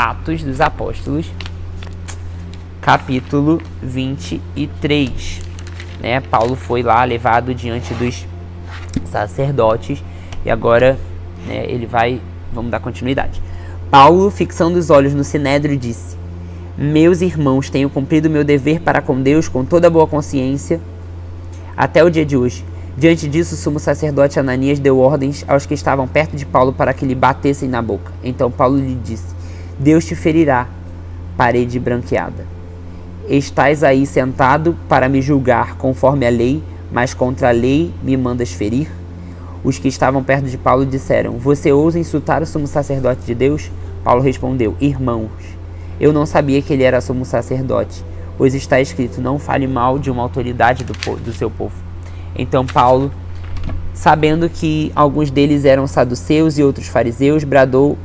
Atos dos Apóstolos, capítulo 23. Paulo foi lá levado diante dos sacerdotes e agora vamos dar continuidade. Paulo, fixando os olhos no Sinédrio, disse: meus irmãos, tenho cumprido meu dever para com Deus com toda boa consciência até o dia de hoje. Diante disso, o sumo sacerdote Ananias deu ordens aos que estavam perto de Paulo para que lhe batessem na boca. Então Paulo lhe disse: Deus te ferirá, parede branqueada. Estás aí sentado para me julgar conforme a lei, mas contra a lei me mandas ferir? Os que estavam perto de Paulo disseram: você ousa insultar o sumo sacerdote de Deus? Paulo respondeu: irmãos, eu não sabia que ele era sumo sacerdote, pois está escrito: não fale mal de uma autoridade do seu povo. Então Paulo, sabendo que alguns deles eram saduceus e outros fariseus, bradou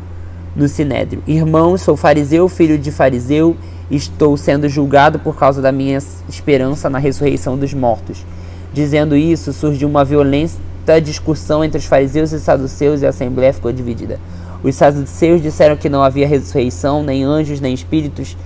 no Sinédrio: irmãos, sou fariseu, filho de fariseu, estou sendo julgado por causa da minha esperança na ressurreição dos mortos. Dizendo isso, surgiu uma violenta discussão entre os fariseus e saduceus e a assembleia ficou dividida. Os saduceus disseram que não havia ressurreição, nem anjos, nem espíritos,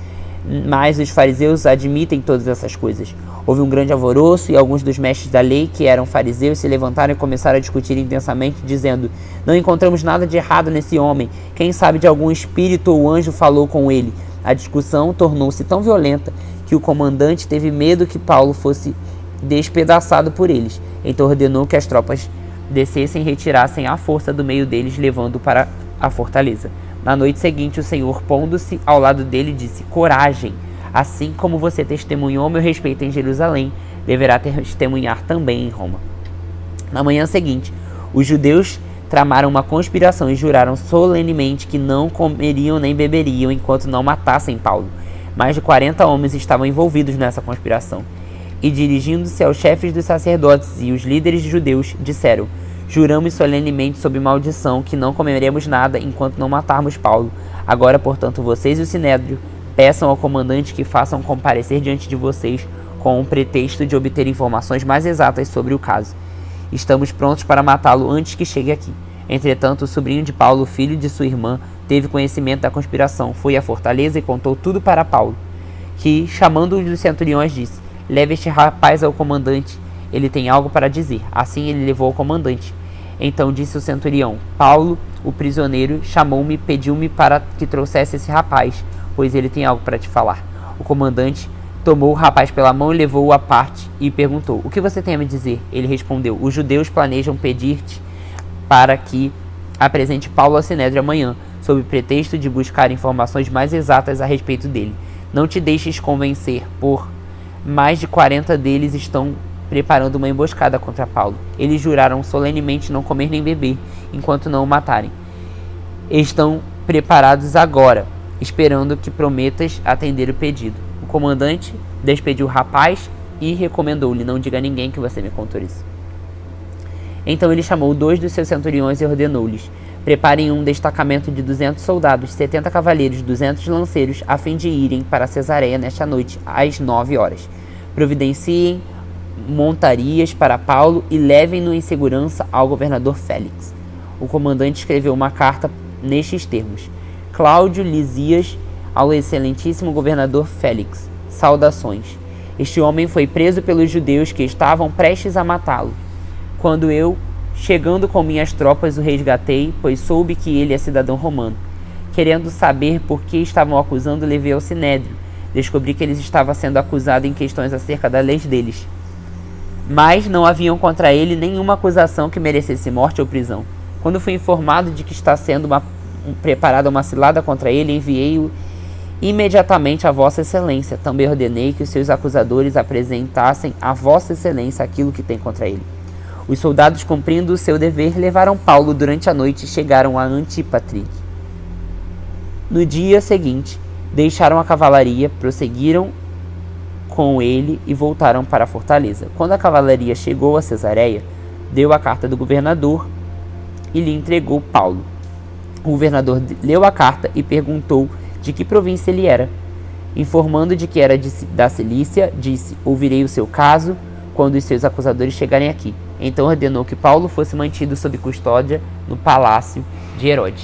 mas os fariseus admitem todas essas coisas. Houve um grande alvoroço e alguns dos mestres da lei, que eram fariseus, se levantaram e começaram a discutir intensamente, dizendo: não encontramos nada de errado nesse homem. Quem sabe de algum espírito ou anjo falou com ele? A discussão tornou-se tão violenta que o comandante teve medo que Paulo fosse despedaçado por eles. Então ordenou que as tropas descessem e retirassem à força do meio deles, levando-o para a fortaleza. Na noite seguinte, o Senhor, pondo-se ao lado dele, disse: coragem! Assim como você testemunhou meu respeito em Jerusalém, deverá testemunhar também em Roma. Na manhã seguinte, os judeus tramaram uma conspiração e juraram solenemente que não comeriam nem beberiam enquanto não matassem Paulo. Mais de 40 homens estavam envolvidos nessa conspiração. E dirigindo-se aos chefes dos sacerdotes e os líderes judeus, disseram: juramos solenemente sob maldição que não comeremos nada enquanto não matarmos Paulo. Agora, portanto, vocês e o Sinédrio peçam ao comandante que façam comparecer diante de vocês com o pretexto de obter informações mais exatas sobre o caso. Estamos prontos para matá-lo antes que chegue aqui. Entretanto, o sobrinho de Paulo, filho de sua irmã, teve conhecimento da conspiração, foi à fortaleza e contou tudo para Paulo, que, chamando um dos centuriões, disse: leve este rapaz ao comandante, ele tem algo para dizer. Assim ele levou ao comandante. Então disse o centurião: Paulo, o prisioneiro, chamou-me e pediu-me para que trouxesse esse rapaz, pois ele tem algo para te falar. O comandante tomou o rapaz pela mão e levou-o à parte e perguntou: o que você tem a me dizer? Ele respondeu: os judeus planejam pedir-te para que apresente Paulo ao Sinédrio amanhã, sob pretexto de buscar informações mais exatas a respeito dele. Não te deixes convencer, por mais de 40 deles estão preparando uma emboscada contra Paulo. Eles juraram solenemente não comer nem beber enquanto não o matarem. Estão preparados agora, esperando que prometas atender o pedido. O comandante despediu o rapaz e recomendou-lhe: não diga a ninguém que você me contou isso. Então ele chamou 2 dos seus centuriões e ordenou-lhes: preparem um destacamento de 200 soldados, 70 cavaleiros, 200 lanceiros, a fim de irem para Cesareia nesta noite, às 9 horas. Providenciem montarias para Paulo e levem-no em segurança ao governador Félix. O comandante escreveu uma carta nestes termos: Cláudio Lisias, ao excelentíssimo governador Félix, saudações. Este homem foi preso pelos judeus que estavam prestes a matá-lo. Quando eu, chegando com minhas tropas, o resgatei, pois soube que ele é cidadão romano. Querendo saber por que estavam acusando, levei ao Sinédrio. Descobri que eles estavam sendo acusados em questões acerca da lei deles. Mas não haviam contra ele nenhuma acusação que merecesse morte ou prisão. Quando fui informado de que está sendo preparada uma cilada contra ele, enviei-o imediatamente a Vossa Excelência. Também ordenei que os seus acusadores apresentassem a Vossa Excelência aquilo que tem contra ele. Os soldados, cumprindo o seu dever, levaram Paulo durante a noite e chegaram a Antípatri. No dia seguinte, deixaram a cavalaria, prosseguiram com ele e voltaram para a fortaleza. Quando a cavalaria chegou a Cesareia, deu a carta do governador e lhe entregou Paulo. O governador leu a carta e perguntou de que província ele era. Informando de que era da Cilícia, disse: ouvirei o seu caso quando os seus acusadores chegarem aqui. Então ordenou que Paulo fosse mantido sob custódia no palácio de Herodes.